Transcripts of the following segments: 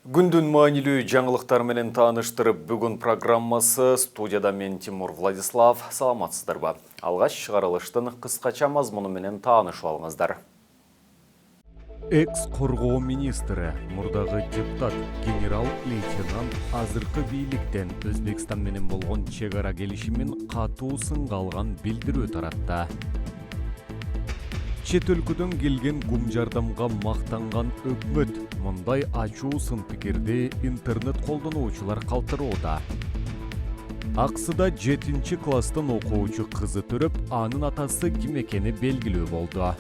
Күндүн маанилүү жаңылыктар менен тааныштырып, бүгүн программасы студияда мен Тимур Владислав. Саламатсыздарбы? Алгач чыгарылыштын кыскача мазмуну менен таанышып алыңыздар. Экс-коргоо министри, мурдагы депутат, генерал-лейтенант азыркы бийликтен Өзбекстан менен болгон чек ара келишимин катуу сынга алган билдирүү таратты. Чет өлкөдөн келген гум жардамга мактанган өкмөт мындай ачуу сын пикирди интернет колдонуучулар калтырууда. Аксыда 7 класстын окуучу кызы төрөп, анын атасы ким экени белгилүү болду.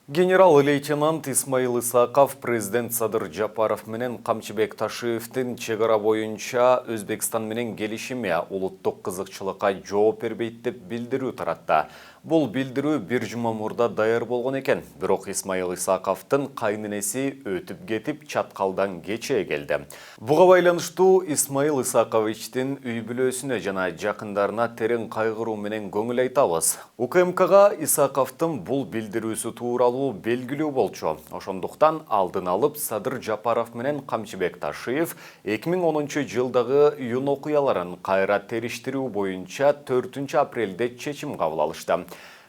Генерал-лейтенант Исмаил Исаков президент Садыр Жапаров менен Камчыбек Ташиевдин чек ара боюнча Өзбекстан менен келишими улуттук кызыкчылыкка жооп бербейт деп билдирүү таратты. Бул билдирүү бир жума мурда даяр болгон экен. Бирок Исмаил Исаковдун кайненеси өтүп кетип, чаткалдан кечээ келди. Буга байланыштуу Исмаил Исаковичтин үй бүлөсүнө жана жакындарына терең кайгыруу менен көңүл айтабыз. УКМКга Исаковдун бул билдирүүсү тууралуу белгилүү болчу. Ошондуктан алдын алып Садыр Жапаров менен Камчыбек Ташиев 2010 жылдагы июнь окуяларын кайра териштирүү боюнча 4 апрелде чечим кабыл алышты.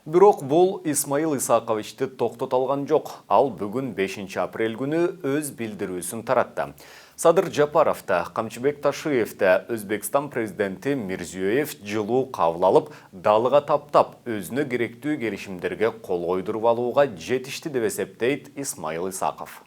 Бирок бул Исмаил Исаковичти токтото алган жок. Ал бүгүн 5 апрель күнү өз билдирүүсүн таратты. Садыр Жапаров та, Камчыбек Ташиев та Өзбекстан президенти Мирзиёев жылуу кабыл алып, далыга таптап, өзүнө керектүү келишимдерге кол койдуруп алууга жетишти деп эсептейт Исмаил Исаков.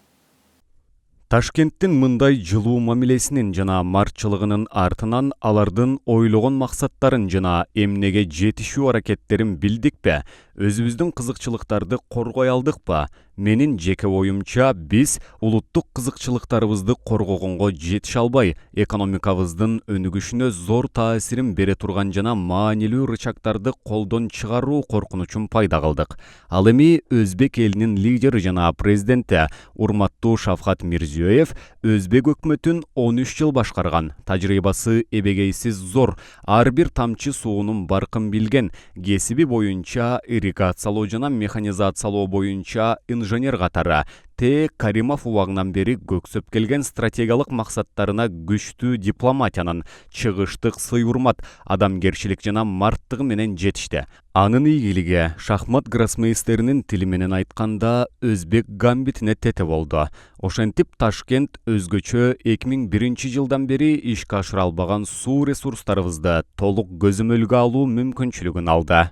Ташкенттин мындай жылуу мамилесинин жана мартчылыгынын артынан алардын ойлогон максаттарын жана эмнеге жетишүү аракеттерин билдикпи? Өзүбүздүн кызыкчылыктарды коргой алдыкпы? Менин жеке оюмча, биз улуттук кызыкчылыктарыбызды коргогонго жетише албай, экономикабыздын өнүгүшүнө зор таасирин бере турган жана маанилүү рычагтарды колдон чыгаруу коркунучун пайда кылдык. Ал эми өзбек элинин лидери жана президенти урматтуу Шавкат Мирзиёев өзбек өкмөтүн 13 жыл башкарган, тажрыйбасы эбегейсиз зор, ар бир тамчы суунун баркын билген, кесиби боюнча ирригациялоо жана механизациялоо боюнча инженер катары Т. Каримов убагынан бери көксөп келген стратегиялык максаттарына күчтүү дипломатиянын, чыгыштык сый-урмат, адамгерчилик жана марттыгы менен жетишти. Анын ийгилиги шахмат гроссмейстеринин тили менен айтканда өзбек гамбитине тете болду. Ошентип Ташкент өзгөчө 2001 жылдан бери ишке ашыра албаган суу ресурстарыбызды толук көзөмөлгө алуу мүмкүнчүлүгүн алды.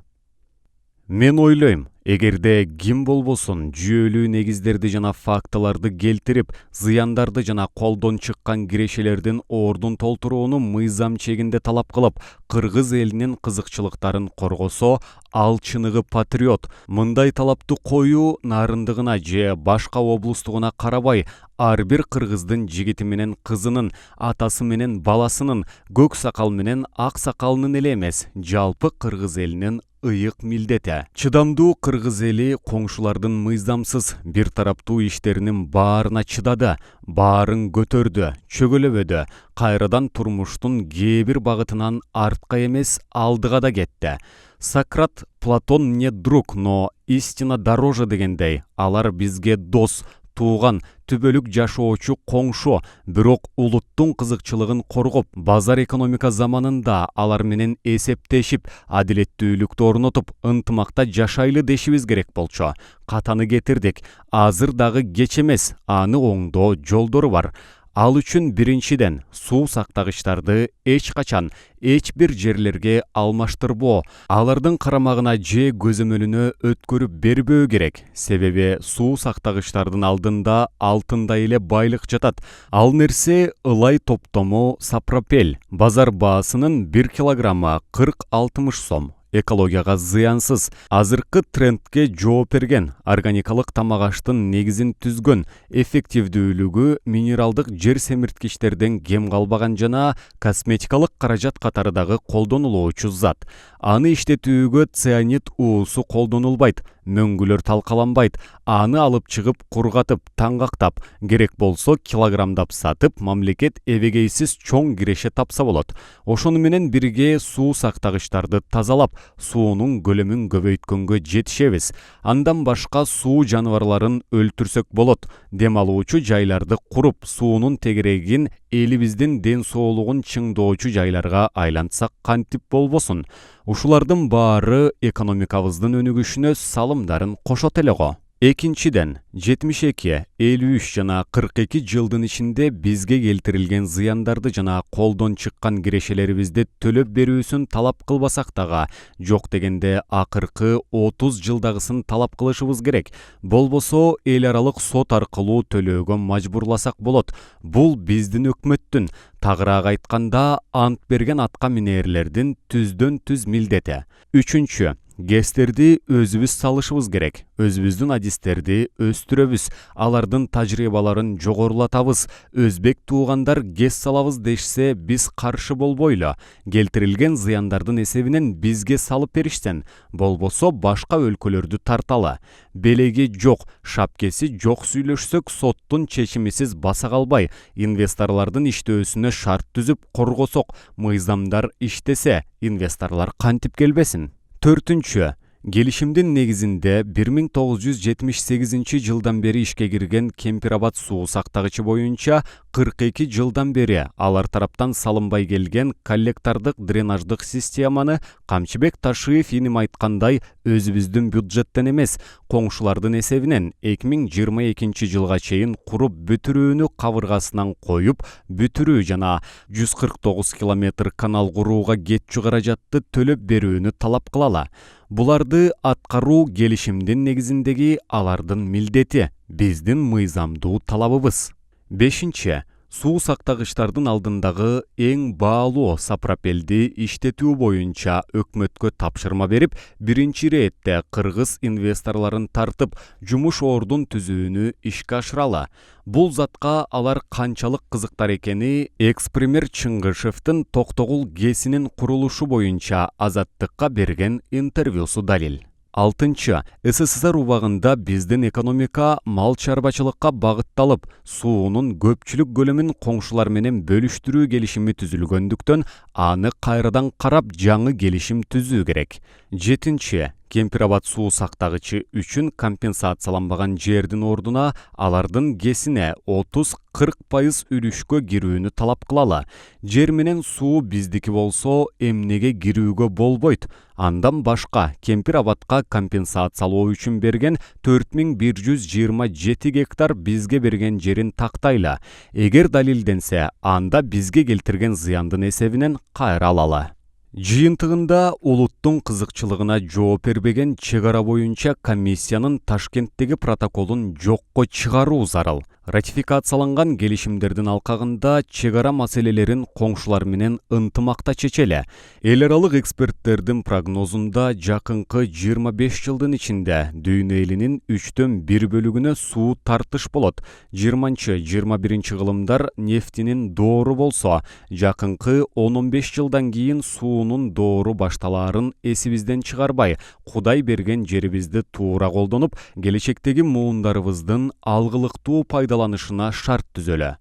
Мен ойлойм, эгерде ким болбосун жүйөлүү негиздерди жана фактыларды келтирип, зыяндарды жана колдон чыккан кирешелердин ордун толтурууну мыйзам чегинде талап кылып, кыргыз элинин кызыкчылыктарын коргосо, ал чыныгы патриот. Мындай талапты коюу нарындыгына же башка облустугуна карабай, ар бир кыргыздын жигити менен кызынын, атасы менен баласынын, көк сакал менен ак сакалынын эле эмес, жалпы кыргыз элинин ыйык милдети. Чыдамдуу кыргыз эли коңшулардын мыйзамсыз бир тараптуу иштеринин баарына чыдады, баарын көтөрдү, чөгөлөбөдү, кайрадан турмуштун кээ бир багытынан артка эмес алдыга да кетти. Сократ, Платон не друг, но истина дороже дегендей, алар бизге дос, тууган, түбөлүк жашоочу коңшу, бирок улуттун кызыкчылыгын коргоп, базар экономика заманында алар менен эсептешип, адилеттүүлүктү орнотуп, ынтымакта жашайлы дешибиз керек болчу. Катаны кетирдик. Азыр дагы кеч эмес, аны оңдоо жолдору бар. Ал үчүн биринчиден суу сактагычтарды эч качан, эч бир жерлерге алмаштырбоо, алардын карамагына же көзөмөлүнө өткөрүп бербөө керек. Себеби суу сактагычтардын алдында алтындай эле байлык жатат. Ал нерсе ылай топтому сапропель. Базар баасынын 1 килограммы 40-60 сом. Экологияга зыянсыз, азыркы трендке жооп берген, органикалык тамак аштын негизин түзгөн, эффективдүүлүгү минералдык жер семирткичтерден кем калбаган жана косметикалык каражат катары дагы колдонулуучу зат. Аны иштетүүгө цианид уусу колдонулбайт, мөңгүлөр талкаланбайт. Аны алып чыгып кургатып, таңгактап, керек болсо килограммдап сатып, мамлекет эбегейсиз чоң киреше тапса болот. Ошону менен бирге суу сактагычтарды тазалап, суунун көлөмүн көбөйткөнгө жетишебиз. Андан башка суу жаныбарларын өлтүрсөк болот. Дем алуучу жайларды куруп, суунун тегерегин элибиздин ден соолугун чыңдоочу жайларга айлантсак кантип болбосун. Ушулардын баары экономикабыздын өнүгүшүнө салымдарын кошот эле го. Экинчиден, 72, 53 жана 42 жылдын ичинде бизге келтирилген зыяндарды жана колдон чыккан кирешелерибизди төлөп берүүсүн талап кылбасак дагы, жок дегенде акыркы 30 жылдагысын талап кылышыбыз керек. Болбосо эл аралык сот аркылуу төлөөгө мажбурласак болот. Бул биздин өкмөттүн, тагыраак айтканда, ант берген атка минээрлердин түздөн түз милдети. Үчүнчү, ГЭСтерди өзүбүз салышыбыз керек. Өзүбүздүн адистерди өстүрөбүз, алардын тажрыйбаларын жогорулатабыз. Өзбек туугандар ГЭС салабыз дешсе, биз каршы болбойлу. Келтирилген зыяндардын эсебинен бизге салып беришсен, болбосо башка өлкөлөрдү тарталы. Белеги жок, шапкеси жок сүйлөшсөк, соттун чечимисиз баса калбай, инвесторлордун иштөөсүнө шарт түзүп коргосок, мыйзамдар иштесе, инвесторлор кантип келбесин. Төртүнчү, келишимдин негизинде 1978 жылдан бери ишке кирген Кемпир-Абад суу сактагычы боюнча 42 жылдан бери алар тараптан салынбай келген коллектордук дренаждык системаны Камчыбек Ташиев иним айткандай өзүбүздүн бюджеттен эмес, коңшулардын эсебинен 2022 жылга чейин куруп бүтүрүүнү кабыргасынан коюп, бүтүрүү жана 149 километр канал курууга кетчү каражатты төлөп берүүнү талап кылалы. Буларды аткаруу келишимдин негизиндеги алардын милдети, биздин мыйзамдуу талабыбыз. Бешинчи, суу сактагычтардын алдындагы эң баалуу сапропелди иштетүү боюнча өкмөткө тапшырма берип, биринчи иретте кыргыз инвесторлорун тартып, жумуш ордун түзүүнү ишке ашыралы. Бул затка алар канчалык кызыктар экени экс-премьер Чыңгышевдин Токтогул ГЭСинин курулушу боюнча Азаттыкка берген интервьюсу далил. Алтынчы, СССР убагында биздин экономика мал чарбачылыкка багытталып, суунун көпчүлүк көлөмүн коңшулар менен бөлүштүрүү келишими түзүлгөндүктөн, аны кайрадан карап жаңы келишим түзүү керек. Жетинчи, Кемпир-Абад суу сактагычы үчүн компенсацияланбаган жердин ордуна алардын ГЭСине 30-40% үлүшкө кирүүнү талап кылалы. Жер менен суу биздики болсо, эмнеге кирүүгө болбойт? Андан башка Кемпир-Абадка компенсациялоо үчүн берген 4127 гектар бизге берген жерин тактайлы. Эгер далилденсе, анда бизге келтирген зыяндын эсебинен кайра алалы. Жыйынтыгында улуттун кызыкчылыгына жооп бербеген чек ара боюнча комиссиянын Ташкенттеги протоколун жокко чыгаруу зарыл. Ратификацияланган келишимдердин алкагында чек ара маселелерин коңшулар менен ынтымакта чечели. Эл аралык эксперттердин прогнозунда жакынкы 25 жылдын ичинде дүйнө элинин 1/3 бөлүгүнө суу тартыш болот. 20-21 кылымдар нефтинин доору болсо, жакынкы 10-15 жылдан кийин суунун доору башталаарын эсибизден чыгарбай, Кудай берген жерибизди туура колдонуп, келечектеги муундарыбыздын алгылыктуу пайдаланышына шарт түзөлө.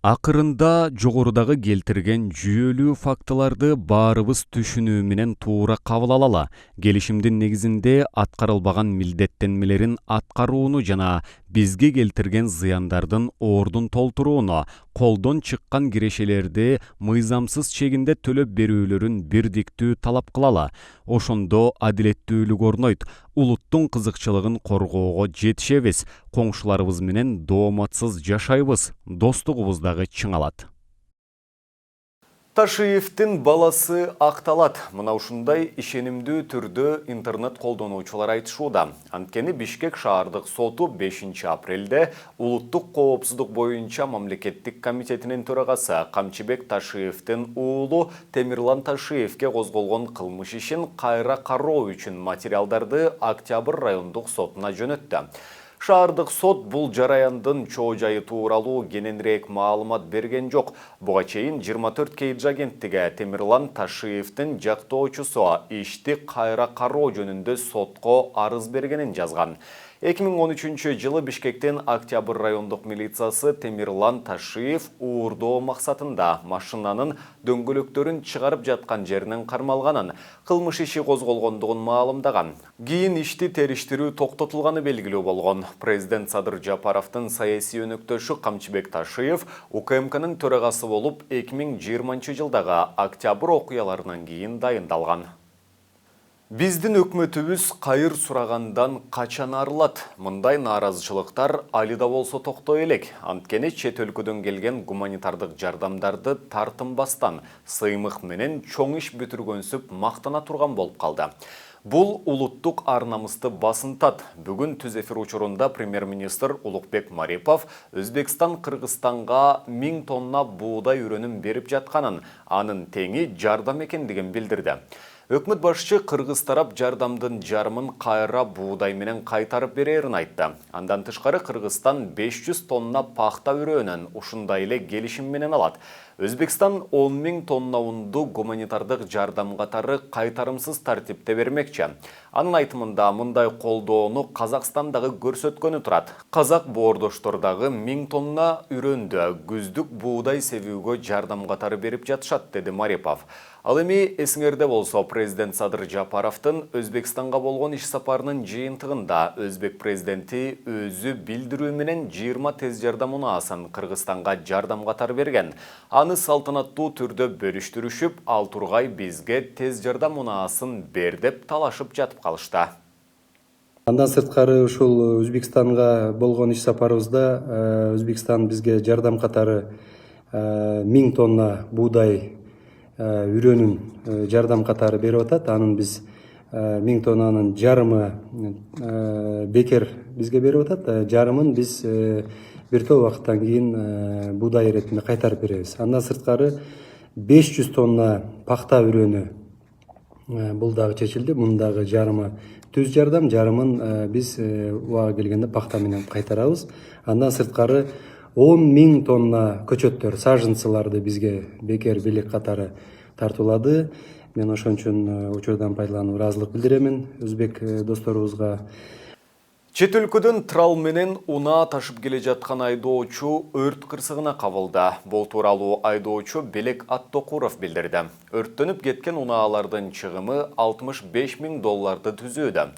Акырында жогорудагы келтирген жүйөлүү фактыларды баарыбыз түшүнүү менен туура кабыл алалы. Келишимдин негизинде аткарылбаган милдеттенмелерин аткарууну жана бизге келтирген зыяндардын ордун толтурууну, колдон чыккан кирешелерди мыйзамсыз чегинде төлөп берүүлөрүн бирдиктүү талап кылалы. Ошондо адилеттүүлүк орнойт, улуттун кызыкчылыгын коргоого жетишебиз, коңшуларыбыз менен дооматсыз жашайбыз, достугубуз дагы чыңалат. Ташиевдин баласы акталат. Мына ушундай ишенимдүү түрдө интернет колдонуучулар айтышууда. Анткени Бишкек шаардык соту 5 апрелде улуттук коопсуздук боюнча мамлекеттик комитетинин төрагасы Камчыбек Ташиевдин уулу Темирлан Ташиевке козголгон кылмыш ишин кайра кароо үчүн материалдарды Октябрь райондук сотуна жөнөттү. Шаардык сот бул жараяндын чоо жайы тууралуу кененирээк маалымат берген жок. Буга чейин 24 Кейдж агенттиги Темирлан Ташиевдин жактоочусу ишти кайра кароо жөнүндө сотко арыз бергенин жазган. 2013 жылы Бишкектен Октябрь райондық милициясы Темирлан Ташиев уурдоо максатында машинанын дөңгөлөктөрүн чыгарып жаткан жеринен кармалганын, кылмыш иши козголгондугун маалымдаган. Кийин ишти териштирүү токтотулганы белгилүү болгон. Президент Садыр Жапаровдун саясий өнөктөшү Камчыбек Ташиев УКМКнын төрагасы болуп 2020 жылдагы октябрь окуяларынан кийин дайындалган. Биздин өкмөтүбүз кайыр сурагандан качан арылат? Мындай нааразычылыктар али да болсо токтой элек. Анткени чет өлкөдөн келген гуманитардык жардамдарды тартынбастан, сыймык менен чоң иш бүтүргөнсүп мактана турган болуп калды. Бул улуттук ар-намысты басынтат. Бүгүн түз эфир учурунда премьер-министр Улукбек Марипов Өзбекстан Кыргызстанга 1000 тонна буудай үрөнүн берип жатканын, анын теңи жардам экендигин билдирди. Өкмөт башчы Кыргыз тарап жардамдын жарымын кайра буудай менен кайтарып берерин айтты. Андан тышкары Кыргызстан 500 тонна пахта үрөөнүн ушундай эле келишим менен алат. Өзбекстан 10 000 тонна унду гуманитардык жардам катары кайтарымсыз тартипте бермекчи. Анын айтымында мындай колдоону Казакстан дагы көрсөткөнү турат. Казак боордоштор дагы 1000 тонна үрөндү күздүк буудай себүүгө жардам катары берип жатышат, деди Марипов. Ал эми эсиңерде болсо, президент Садыр Жапаровдун Өзбекстанга болгон иш сапарынын жыйынтыгында Өзбек президенти өзү билдирүү менен 20 тез жардам унаасын Кыргызстанга жардам катары берген. Аны салтанаттуу түрдө бөлүштүрүшүп, ал тургай бизге тез жардам унаасын бер деп талашып жатып калышты. Андан сырткары ушул Өзбекстанга болгон иш сапарыбызда Өзбекстан бизге жардам катары 1000 тонна буудай үрөнүн жардам катары берип атат. Анын биз 1000 тоннанын жарымы бекер бизге берип атат. Жарымын биз бир топ убакыттан кийин буудай иретинде кайтарып беребиз. Андан сырткары 500 тонна пахта үрөнү бул дагы чечилди. Мунун дагы жарымы түз жардам, жарымын биз убагы келгенде пахта менен кайтарабыз. Андан сырткары 10 000 тонна көчөттөр, саженцыларды бизге бекер белек катары тартуулады. Мен ошон үчүн учурдан пайдаланып ыраазылык билдиремин өзбек досторубузга. Чет өлкөдөн трал менен унаа ташып келе жаткан айдоочу өрт кырсыгына кабылды. Бул тууралуу айдоочу Белек Аттокуров билдирди. Өрттөнүп кеткен унаалардын чыгымы $65 000 түзүүдө.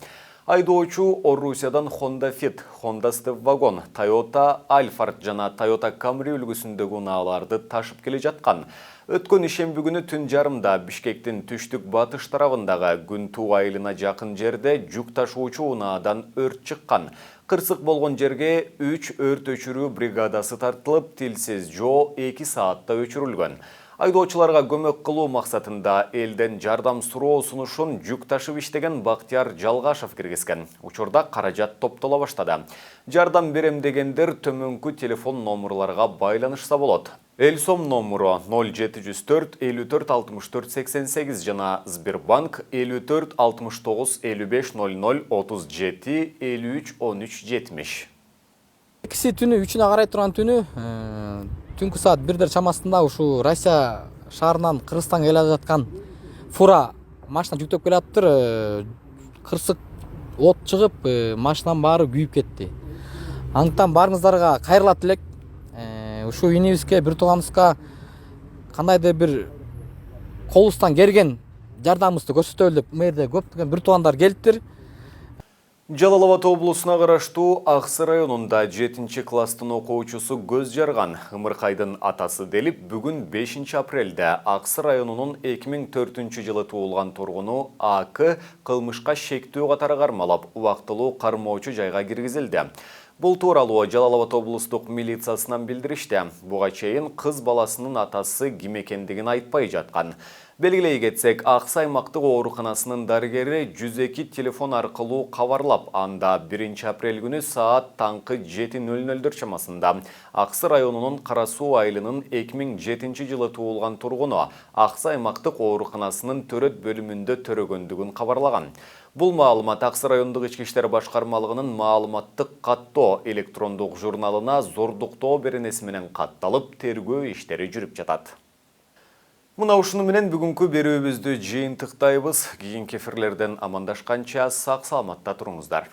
Айдоочу Орусиядан Honda Fit, Honda Step Wagon, Toyota Alphard жана Toyota Camry үлгүсүндөгү унааларды ташып келе жаткан. Өткөн ишемби күнү түн жарымда Бишкектин түштүк батыш тарабындагы Күнтүү айылына жакын жерде жүк ташуучу унаадан өрт чыккан. Кырсык болгон жерге 3 өрт өчүрүү бригадасы тартылып, тилсиз жоо 2 саатта өчүрүлгөн. Айдоочуларга көмөк кылуу максатында элден жардам суроо сунушун жүк ташып иштеген Бактияр Жалгашев киргизген. Учурда каражат топтола баштады. Жардам берем дегендер төмөнкү телефон номерларга байланышса болот. Элсом номуру 0704 54 64 88 жана Сбербанк 54 69 55 00 37 53 13 70. Экиси түнү 3-үнө карай турган түнү түнкү саат 1 чамасында ушу Россия шаарынан Кыргызстанга келе жаткан фура машина жүктөп келаптыр. Кырсык от чыгып, машинанын баары күйүп кетти. Андыктан баарыңыздарга кайрылат элек. Ушу инибизге, бир тууганыбызга кандайдыр бир колубуздан келген жардамыбызды көрсөтөлү деп мэрде көптөгөн бир туугандар келиптир. Жалал Абад облусуна караштуу Аксы районунда 7-класстын окуучусу көз жарган. Ымыркайдын атасы делип, бүгүн 5 апрелде Аксы районунун 2004 жылы туулган тургуну АК кылмышка шектүү катары кармалап, убактылуу кармоочу жайга киргизилди. Бул тууралуу Жалал Абад облустук милициясынан билдиришти. Буга чейин кыз баласынын атасы ким экендигин айтпай жаткан. Белгилей кетсек, Аксы аймактык ооруканасынын дарыгери 102 телефон аркылуу кабарлап, анда 1 апрель күнү саат таңкы 7:00 чамасында Аксы районунун Кара Суу айылынын 2007 жылы туулган тургуну Аксы аймактык ооруканасынын төрөт бөлүмүндө төрөгөндүгүн кабарлаган. Бул маалымат Аксы райондук ички иштер башкармалыгынын маалыматтык каттоо электрондук журналына зордуктоо беренеси менен катталып, тергөө иштери жүрүп жатат. Мына ушуну менен бүгүнкү берүүбүздү жыйынтыктайбыз. Кийинки эфирлерден амандашканча сак саламатта туруңуздар.